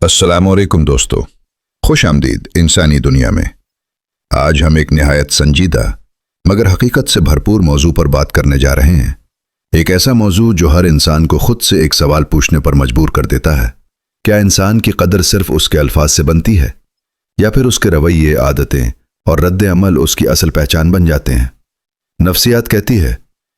السلام علیکم دوستو، خوش آمدید انسانی دنیا میں۔ آج ہم ایک نہایت سنجیدہ مگر حقیقت سے بھرپور موضوع پر بات کرنے جا رہے ہیں۔ ایک ایسا موضوع جو ہر انسان کو خود سے ایک سوال پوچھنے پر مجبور کر دیتا ہے: کیا انسان کی قدر صرف اس کے الفاظ سے بنتی ہے، یا پھر اس کے رویے، عادتیں اور رد عمل اس کی اصل پہچان بن جاتے ہیں؟ نفسیات کہتی ہے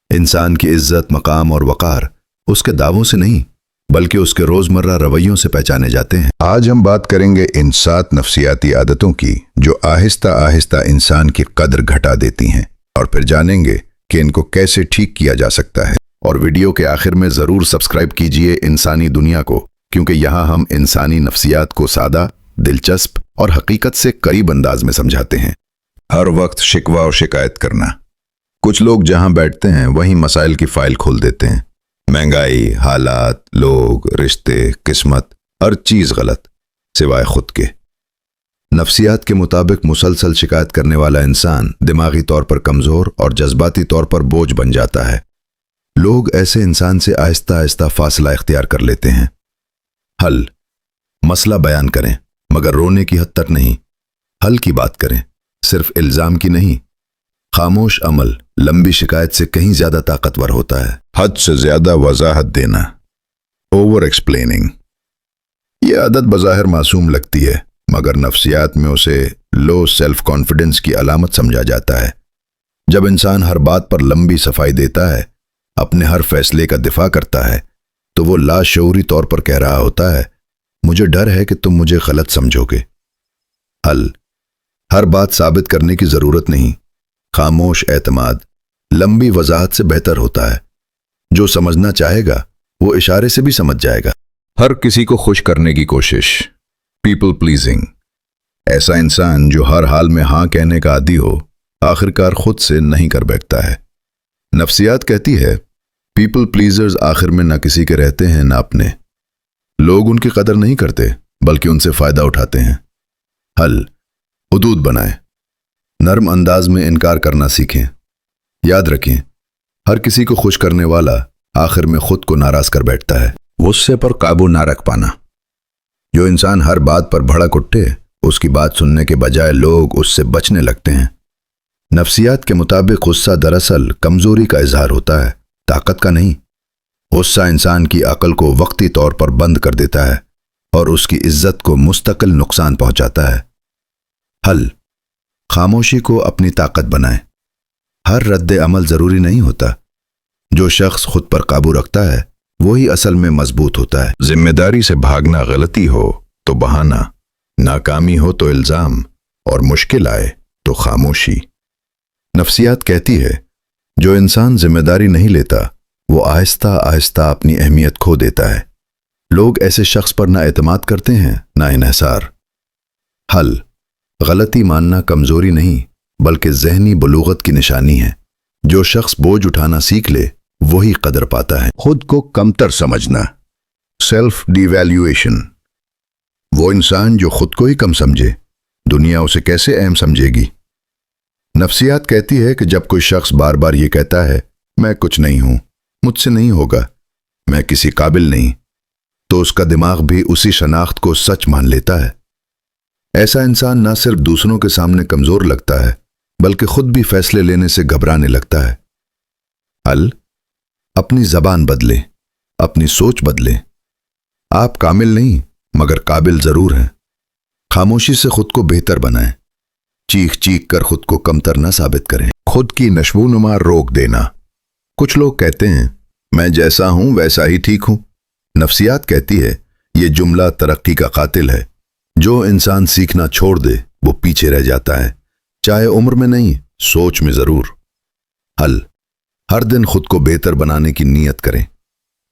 انسان کی عزت، مقام اور وقار اس کے دعووں سے نہیں بلکہ اس کے روزمرہ رویوں سے پہچانے جاتے ہیں۔ آج ہم بات کریں گے ان 7 نفسیاتی عادتوں کی جو آہستہ آہستہ انسان کی قدر گھٹا دیتی ہیں، اور پھر جانیں گے کہ ان کو کیسے ٹھیک کیا جا سکتا ہے۔ اور ویڈیو کے آخر میں ضرور سبسکرائب کیجئے انسانی دنیا کو، کیونکہ یہاں ہم انسانی نفسیات کو سادہ، دلچسپ اور حقیقت سے قریب انداز میں سمجھاتے ہیں۔ ہر وقت شکوہ اور شکایت کرنا۔ کچھ لوگ جہاں بیٹھتے ہیں وہیں مسائل کی فائل کھول دیتے ہیں۔ مہنگائی، حالات، لوگ، رشتے، قسمت، ہر چیز غلط سوائے خود کے۔ نفسیات کے مطابق مسلسل شکایت کرنے والا انسان دماغی طور پر کمزور اور جذباتی طور پر بوجھ بن جاتا ہے۔ لوگ ایسے انسان سے آہستہ آہستہ فاصلہ اختیار کر لیتے ہیں۔ حل: مسئلہ بیان کریں مگر رونے کی حد تک نہیں۔ حل کی بات کریں، صرف الزام کی نہیں۔ خاموش عمل لمبی شکایت سے کہیں زیادہ طاقتور ہوتا ہے۔ حد سے زیادہ وضاحت دینا، اوور ایکسپلیننگ۔ یہ عادت بظاہر معصوم لگتی ہے مگر نفسیات میں اسے لو سیلف کانفیڈنس کی علامت سمجھا جاتا ہے۔ جب انسان ہر بات پر لمبی صفائی دیتا ہے، اپنے ہر فیصلے کا دفاع کرتا ہے، تو وہ لاشعوری طور پر کہہ رہا ہوتا ہے مجھے ڈر ہے کہ تم مجھے غلط سمجھو گے۔ حل: ہر بات ثابت کرنے کی ضرورت نہیں۔ خاموش اعتماد لمبی وضاحت سے بہتر ہوتا ہے۔ جو سمجھنا چاہے گا وہ اشارے سے بھی سمجھ جائے گا۔ ہر کسی کو خوش کرنے کی کوشش، پیپل پلیزنگ۔ ایسا انسان جو ہر حال میں ہاں کہنے کا عادی ہو، آخرکار خود سے نہیں کر بیٹھتا ہے۔ نفسیات کہتی ہے پیپل پلیزرز آخر میں نہ کسی کے رہتے ہیں نہ اپنے۔ لوگ ان کی قدر نہیں کرتے بلکہ ان سے فائدہ اٹھاتے ہیں۔ حل: حدود بنائیں۔ نرم انداز میں انکار کرنا سیکھیں۔ یاد رکھیں، ہر کسی کو خوش کرنے والا آخر میں خود کو ناراض کر بیٹھتا ہے۔ غصے پر قابو نہ رکھ پانا۔ جو انسان ہر بات پر بھڑک اٹھے، اس کی بات سننے کے بجائے لوگ اس سے بچنے لگتے ہیں۔ نفسیات کے مطابق غصہ دراصل کمزوری کا اظہار ہوتا ہے، طاقت کا نہیں۔ غصہ انسان کی عقل کو وقتی طور پر بند کر دیتا ہے اور اس کی عزت کو مستقل نقصان پہنچاتا ہے۔ حل: خاموشی کو اپنی طاقت بنائیں۔ ہر رد عمل ضروری نہیں ہوتا۔ جو شخص خود پر قابو رکھتا ہے وہی اصل میں مضبوط ہوتا ہے۔ ذمہ داری سے بھاگنا غلطی ہو تو بہانہ، ناکامی ہو تو الزام، اور مشکل آئے تو خاموشی۔ نفسیات کہتی ہے جو انسان ذمہ داری نہیں لیتا وہ آہستہ آہستہ اپنی اہمیت کھو دیتا ہے۔ لوگ ایسے شخص پر نہ اعتماد کرتے ہیں نہ انحصار۔ حل: غلطی ماننا کمزوری نہیں بلکہ ذہنی بلوغت کی نشانی ہے۔ جو شخص بوجھ اٹھانا سیکھ لے وہی قدر پاتا ہے۔ خود کو کمتر سمجھنا، سیلف ڈی ویلیویشن۔ وہ انسان جو خود کو ہی کم سمجھے، دنیا اسے کیسے اہم سمجھے گی؟ نفسیات کہتی ہے کہ جب کوئی شخص بار بار یہ کہتا ہے میں کچھ نہیں ہوں، مجھ سے نہیں ہوگا، میں کسی قابل نہیں، تو اس کا دماغ بھی اسی شناخت کو سچ مان لیتا ہے۔ ایسا انسان نہ صرف دوسروں کے سامنے کمزور لگتا ہے بلکہ خود بھی فیصلے لینے سے گھبرانے لگتا ہے۔ حل: اپنی زبان بدلیں، اپنی سوچ بدلیں۔ آپ کامل نہیں مگر قابل ضرور ہیں۔ خاموشی سے خود کو بہتر بنائیں۔ چیخ چیخ کر خود کو کمتر نہ ثابت کریں۔ خود کی نشوونما روک دینا۔ کچھ لوگ کہتے ہیں میں جیسا ہوں ویسا ہی ٹھیک ہوں۔ نفسیات کہتی ہے یہ جملہ ترقی کا قاتل ہے۔ جو انسان سیکھنا چھوڑ دے وہ پیچھے رہ جاتا ہے، چاہے عمر میں نہیں، سوچ میں ضرور۔ حل: ہر دن خود کو بہتر بنانے کی نیت کریں۔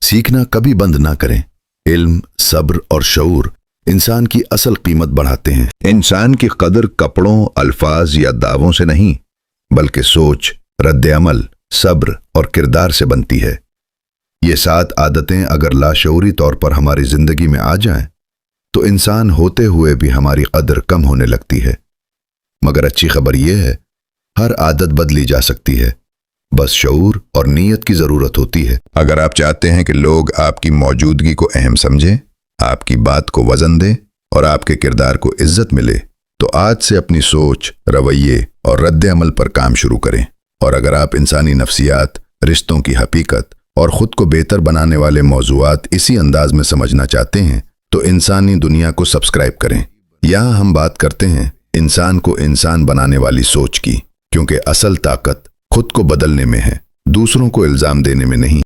سیکھنا کبھی بند نہ کریں۔ علم، صبر اور شعور انسان کی اصل قیمت بڑھاتے ہیں۔ انسان کی قدر کپڑوں، الفاظ یا دعووں سے نہیں بلکہ سوچ، رد عمل، صبر اور کردار سے بنتی ہے۔ یہ 7 عادتیں اگر لاشعوری طور پر ہماری زندگی میں آ جائیں تو انسان ہوتے ہوئے بھی ہماری قدر کم ہونے لگتی ہے۔ مگر اچھی خبر یہ ہے ہر عادت بدلی جا سکتی ہے، بس شعور اور نیت کی ضرورت ہوتی ہے۔ اگر آپ چاہتے ہیں کہ لوگ آپ کی موجودگی کو اہم سمجھیں، آپ کی بات کو وزن دیں اور آپ کے کردار کو عزت ملے تو آج سے اپنی سوچ، رویے اور رد عمل پر کام شروع کریں۔ اور اگر آپ انسانی نفسیات، رشتوں کی حقیقت اور خود کو بہتر بنانے والے موضوعات اسی انداز میں سمجھنا چاہتے ہیں تو انسانی دنیا کو سبسکرائب کریں۔ یہاں ہم بات کرتے ہیں انسان کو انسان بنانے والی سوچ کی، کیونکہ اصل طاقت خود کو بدلنے میں ہے، دوسروں کو الزام دینے میں نہیں۔